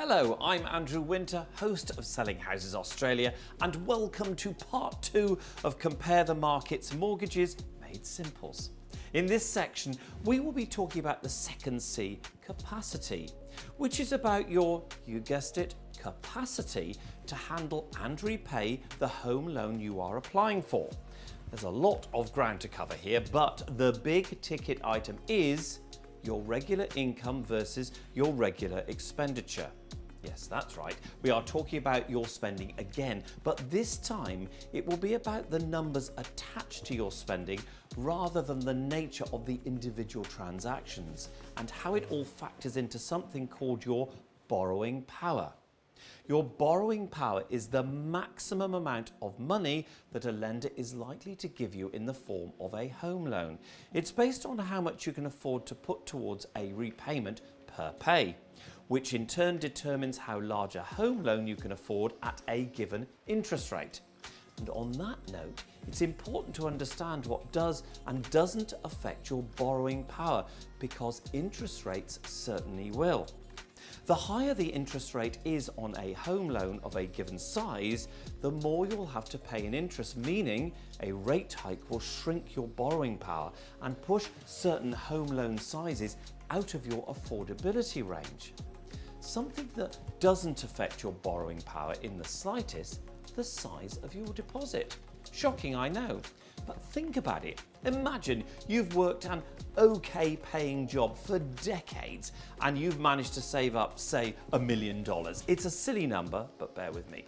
Hello, I'm Andrew Winter, host of Selling Houses Australia, and welcome to part 2 of Compare the Market's Mortgages Made Simples. In this section, we will be talking about the second C, capacity, which is about your, you guessed it, capacity to handle and repay the home loan you are applying for. There's a lot of ground to cover here, but the big ticket item is your regular income versus your regular expenditure. Yes, that's right. We are talking about your spending again, but this time it will be about the numbers attached to your spending rather than the nature of the individual transactions and how it all factors into something called your borrowing power. Your borrowing power is the maximum amount of money that a lender is likely to give you in the form of a home loan. It's based on how much you can afford to put towards a repayment per pay, which in turn determines how large a home loan you can afford at a given interest rate. And on that note, it's important to understand what does and doesn't affect your borrowing power, because interest rates certainly will. The higher the interest rate is on a home loan of a given size, the more you'll have to pay in interest, meaning a rate hike will shrink your borrowing power and push certain home loan sizes out of your affordability range. Something that doesn't affect your borrowing power in the slightest, the size of your deposit. Shocking, I know, but think about it. Imagine you've worked an okay paying job for decades and you've managed to save up, say, $1 million. It's a silly number, but bear with me.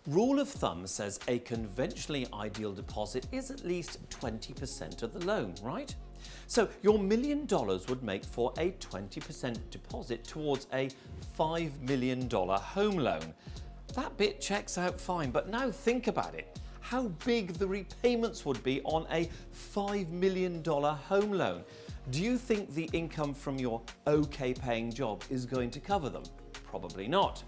Rule of thumb says a conventionally ideal deposit is at least 20% of the loan, right? So your $1 million would make for a 20% deposit towards a $5 million home loan. That bit checks out fine, but now think about it. How big the repayments would be on a $5 million home loan. Do you think the income from your okay paying job is going to cover them? Probably not.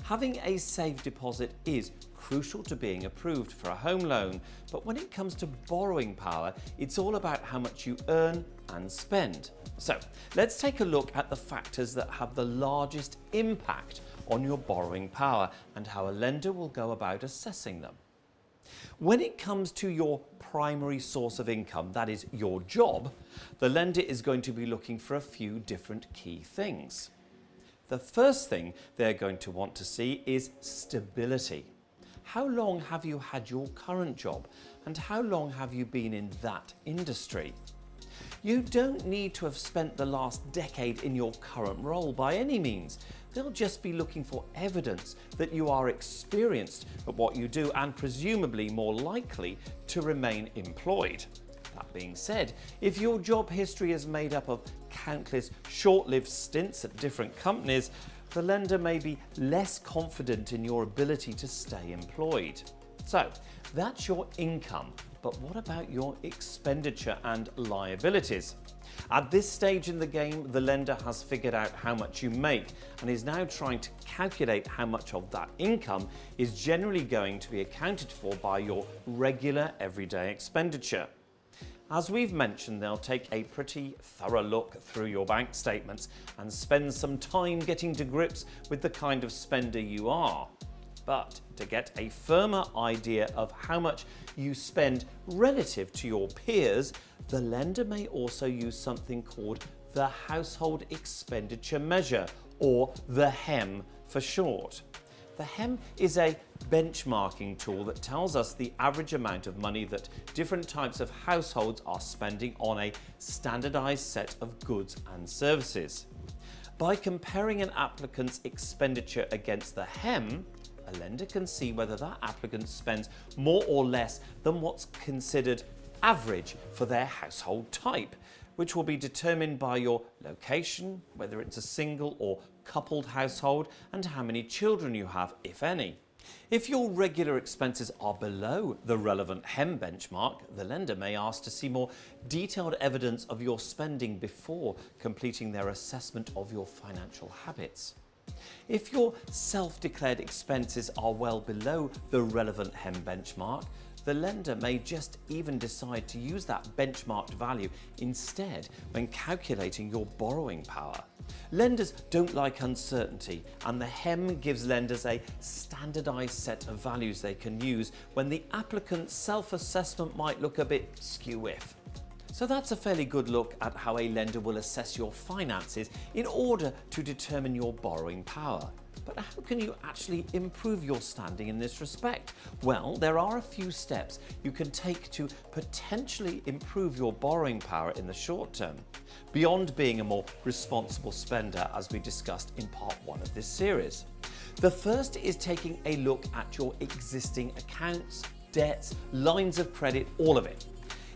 Having a safe deposit is crucial to being approved for a home loan, but when it comes to borrowing power, it's all about how much you earn and spend. So let's take a look at the factors that have the largest impact on your borrowing power and how a lender will go about assessing them. When it comes to your primary source of income, that is your job, the lender is going to be looking for a few different key things. The first thing they're going to want to see is stability. How long have you had your current job and how long have you been in that industry? You don't need to have spent the last decade in your current role by any means. They'll just be looking for evidence that you are experienced at what you do and presumably more likely to remain employed. That being said, if your job history is made up of countless short-lived stints at different companies, the lender may be less confident in your ability to stay employed. So that's your income, but what about your expenditure and liabilities? At this stage in the game, the lender has figured out how much you make and is now trying to calculate how much of that income is generally going to be accounted for by your regular everyday expenditure. As we've mentioned, they'll take a pretty thorough look through your bank statements and spend some time getting to grips with the kind of spender you are. But to get a firmer idea of how much you spend relative to your peers, the lender may also use something called the Household Expenditure Measure, or the HEM for short. The HEM is a benchmarking tool that tells us the average amount of money that different types of households are spending on a standardized set of goods and services. By comparing an applicant's expenditure against the HEM, a lender can see whether that applicant spends more or less than what's considered average for their household type, which will be determined by your location, whether it's a single or coupled household, and how many children you have, if any. If your regular expenses are below the relevant HEM benchmark, the lender may ask to see more detailed evidence of your spending before completing their assessment of your financial habits. If your self-declared expenses are well below the relevant HEM benchmark, the lender may just even decide to use that benchmarked value instead when calculating your borrowing power. Lenders don't like uncertainty, and the HEM gives lenders a standardized set of values they can use when the applicant's self-assessment might look a bit skew-if. So that's a fairly good look at how a lender will assess your finances in order to determine your borrowing power. But how can you actually improve your standing in this respect? Well, there are a few steps you can take to potentially improve your borrowing power in the short term, beyond being a more responsible spender, as we discussed in part 1 of this series. The first is taking a look at your existing accounts, debts, lines of credit, all of it.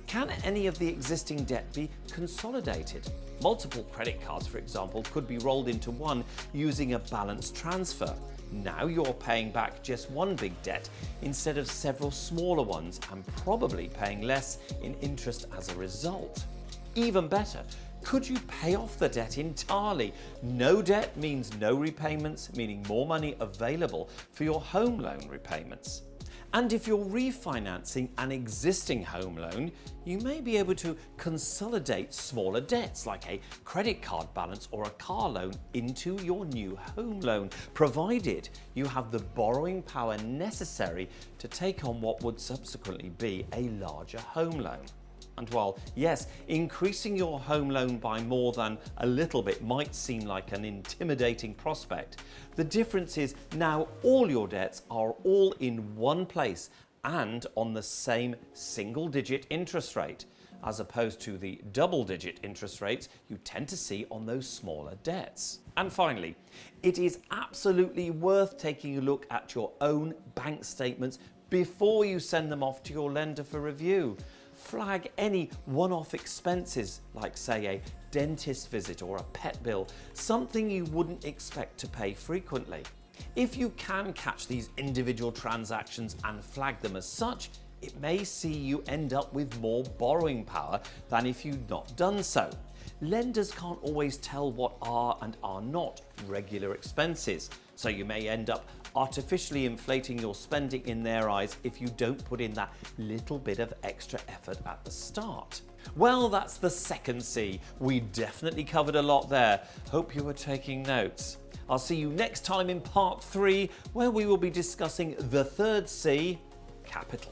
Can any of the existing debt be consolidated? Multiple credit cards, for example, could be rolled into one using a balance transfer. Now you're paying back just one big debt instead of several smaller ones, and probably paying less in interest as a result. Even better, could you pay off the debt entirely? No debt means no repayments, meaning more money available for your home loan repayments. And if you're refinancing an existing home loan, you may be able to consolidate smaller debts like a credit card balance or a car loan into your new home loan, provided you have the borrowing power necessary to take on what would subsequently be a larger home loan. And while, yes, increasing your home loan by more than a little bit might seem like an intimidating prospect, the difference is now all your debts are all in one place and on the same single-digit interest rate, as opposed to the double-digit interest rates you tend to see on those smaller debts. And finally, it is absolutely worth taking a look at your own bank statements before you send them off to your lender for review. Flag any one-off expenses, like say a dentist visit or a pet bill, something you wouldn't expect to pay frequently. If you can catch these individual transactions and flag them as such, it may see you end up with more borrowing power than if you'd not done so. Lenders can't always tell what are and are not regular expenses, so you may end up artificially inflating your spending in their eyes if you don't put in that little bit of extra effort at the start. Well, that's the second C. We definitely covered a lot there. Hope you were taking notes. I'll see you next time in part 3, where we will be discussing the third C, capital.